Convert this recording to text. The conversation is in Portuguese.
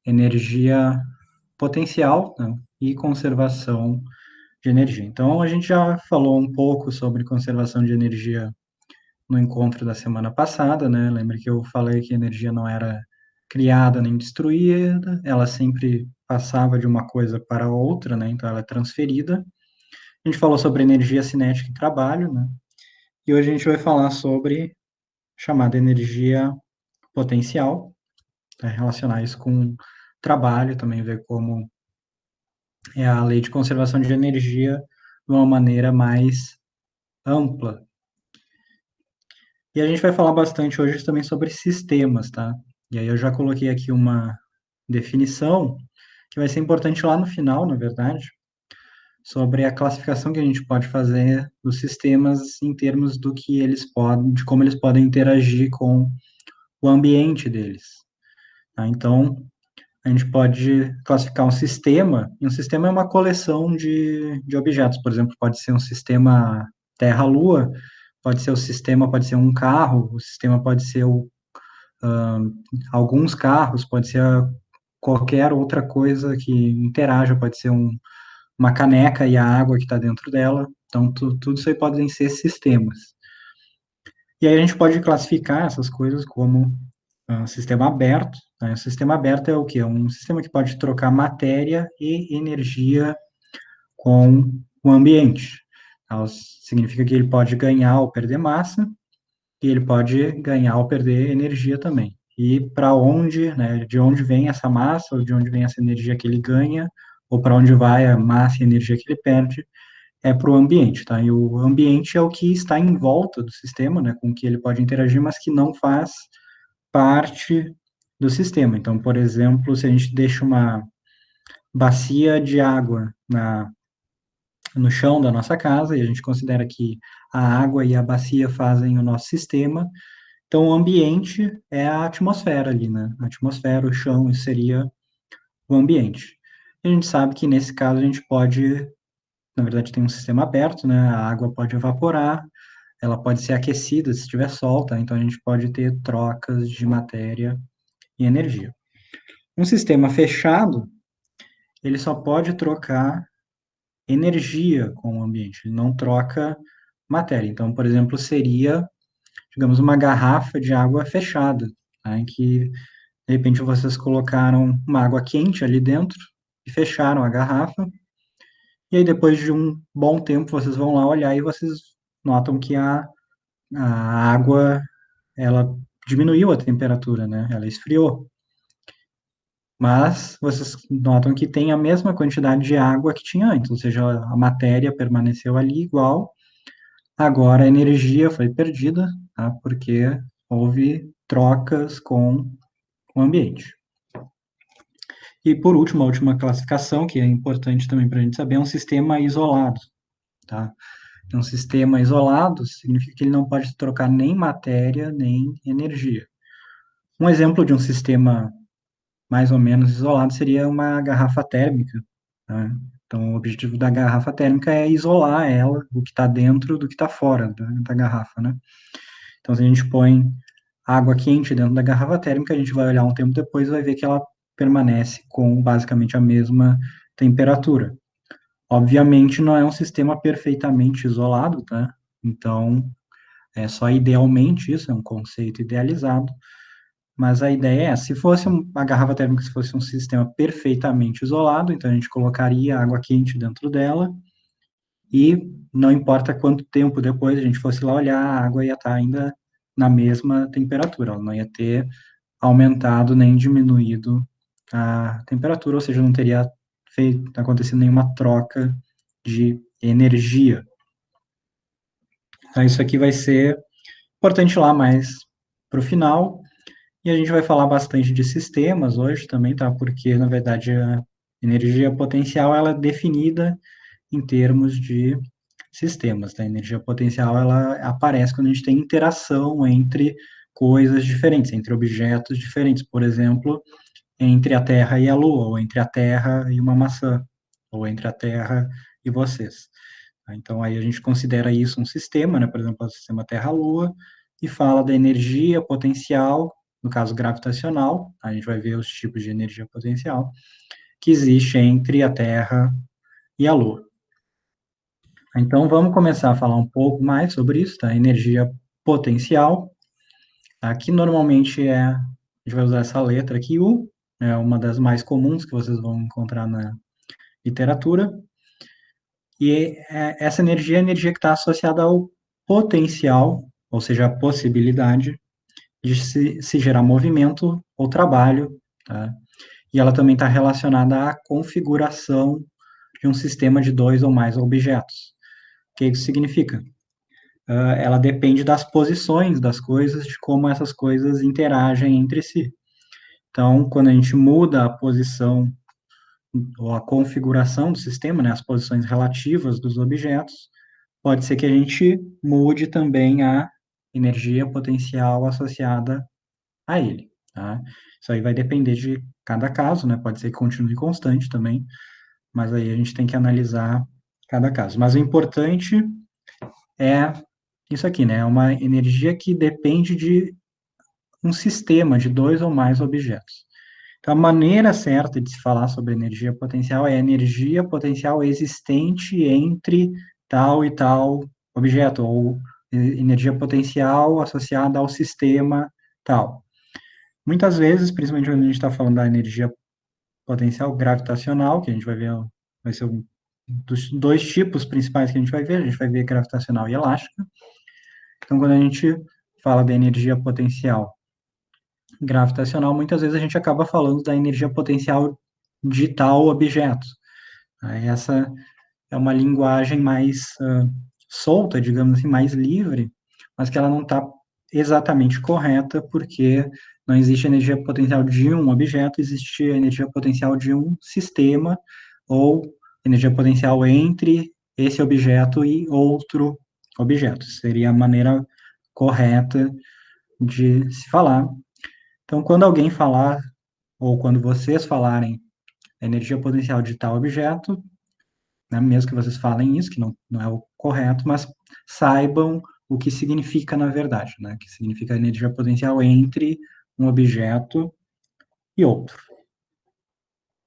energia potencial, né, e conservação de energia. Então, a gente já falou um pouco sobre conservação de energia no encontro da semana passada, né? Lembra que eu falei que a energia não era criada nem destruída, ela sempre passava de uma coisa para outra, né? Então, ela é transferida. A gente falou sobre energia cinética e trabalho, né? E hoje a gente vai falar sobre chamada energia potencial, tá? Relacionar isso com trabalho, também ver como é a lei de conservação de energia de uma maneira mais ampla. E a gente vai falar bastante hoje também sobre sistemas, tá? E aí eu já coloquei aqui uma definição que vai ser importante lá no final, na verdade, sobre a classificação que a gente pode fazer dos sistemas em termos do que eles podem, de como eles podem interagir com o ambiente deles, tá? Então, a gente pode classificar um sistema, e um sistema é uma coleção de objetos, por exemplo, pode ser um sistema Terra-Lua, pode ser o sistema, pode ser um carro, o sistema pode ser alguns carros, pode ser qualquer outra coisa que interaja, pode ser uma caneca e a água que está dentro dela, então tudo isso aí podem ser sistemas. E aí a gente pode classificar essas coisas como sistema aberto, né? O sistema aberto é o quê? Um sistema que pode trocar matéria e energia com o ambiente. Então, significa que ele pode ganhar ou perder massa, e ele pode ganhar ou perder energia também. E para onde, né, de onde vem essa massa, ou de onde vem essa energia que ele ganha, ou para onde vai a massa e a energia que ele perde, é para o ambiente, tá? E o ambiente é o que está em volta do sistema, né, com que ele pode interagir, mas que não faz parte do sistema. Então, por exemplo, se a gente deixa uma bacia de água no chão da nossa casa, e a gente considera que a água e a bacia fazem o nosso sistema, então o ambiente é a atmosfera ali, né? A atmosfera, o chão, isso seria o ambiente. E a gente sabe que nesse caso a gente pode, na verdade tem um sistema aberto, né? A água pode evaporar, ela pode ser aquecida se estiver sol, tá? Então a gente pode ter trocas de matéria e energia. Um sistema fechado, ele só pode trocar energia com o ambiente, ele não troca matéria. Então, por exemplo, seria, digamos, uma garrafa de água fechada, tá? Em que, de repente, vocês colocaram uma água quente ali dentro e fecharam a garrafa, e aí depois de um bom tempo vocês vão lá olhar e vocês notam que a água, ela diminuiu a temperatura, né? Ela esfriou. Mas vocês notam que tem a mesma quantidade de água que tinha antes, ou seja, a matéria permaneceu ali igual, agora a energia foi perdida, tá? Porque houve trocas com o ambiente. E por último, a última classificação, que é importante também para a gente saber, é um sistema isolado, tá? Um sistema isolado significa que ele não pode trocar nem matéria, nem energia. Um exemplo de um sistema mais ou menos isolado seria uma garrafa térmica, tá? Então, o objetivo da garrafa térmica é isolar ela, o que está dentro do que está fora da garrafa, né? Então, se a gente põe água quente dentro da garrafa térmica, a gente vai olhar um tempo depois e vai ver que ela permanece com basicamente a mesma temperatura. Obviamente, não é um sistema perfeitamente isolado, tá? Então, é só idealmente isso, é um conceito idealizado, mas a ideia é, se fosse uma garrafa térmica, se fosse um sistema perfeitamente isolado, então a gente colocaria água quente dentro dela e não importa quanto tempo depois a gente fosse lá olhar, a água ia estar ainda na mesma temperatura, ela não ia ter aumentado nem diminuído a temperatura, ou seja, não teria acontecido nenhuma troca de energia. Então, isso aqui vai ser importante lá mais para o final, e a gente vai falar bastante de sistemas hoje também, tá? Porque, na verdade, a energia potencial ela é definida em termos de sistemas, tá? A energia potencial ela aparece quando a gente tem interação entre coisas diferentes, entre objetos diferentes. Por exemplo, entre a Terra e a Lua, ou entre a Terra e uma maçã, ou entre a Terra e vocês. Tá? Então, aí a gente considera isso um sistema, né? Por exemplo, o sistema Terra-Lua, e fala da energia potencial no caso gravitacional, a gente vai ver os tipos de energia potencial, que existe entre a Terra e a Lua. Então, vamos começar a falar um pouco mais sobre isso, tá? Energia potencial. Aqui, normalmente, a gente vai usar essa letra aqui, U, é uma das mais comuns que vocês vão encontrar na literatura. E essa energia é a energia que está associada ao potencial, ou seja, a possibilidade de se gerar movimento ou trabalho, tá? E ela também está relacionada à configuração de um sistema de dois ou mais objetos. O que isso significa? Ela depende das posições das coisas, de como essas coisas interagem entre si. Então, quando a gente muda a posição ou a configuração do sistema, né, as posições relativas dos objetos, pode ser que a gente mude também a energia potencial associada a ele, tá? Isso aí vai depender de cada caso, né? Pode ser que continue constante também, mas aí a gente tem que analisar cada caso. Mas o importante é isso aqui, né? É uma energia que depende de um sistema de dois ou mais objetos. Então, a maneira certa de se falar sobre energia potencial é a energia potencial existente entre tal e tal objeto, ou energia potencial associada ao sistema tal. Muitas vezes, principalmente quando a gente está falando da energia potencial gravitacional, que a gente vai ver, vai ser um dos dois tipos principais que a gente vai ver gravitacional e elástica. Então, quando a gente fala da energia potencial gravitacional, muitas vezes a gente acaba falando da energia potencial de tal objeto. Essa é uma linguagem mais solta, digamos assim, mais livre, mas que ela não está exatamente correta, porque não existe energia potencial de um objeto, existe energia potencial de um sistema, ou energia potencial entre esse objeto e outro objeto. Seria a maneira correta de se falar. Então, quando alguém falar, ou quando vocês falarem energia potencial de tal objeto, né, mesmo que vocês falem isso, que não é o correto, mas saibam o que significa na verdade, né, que significa energia potencial entre um objeto e outro.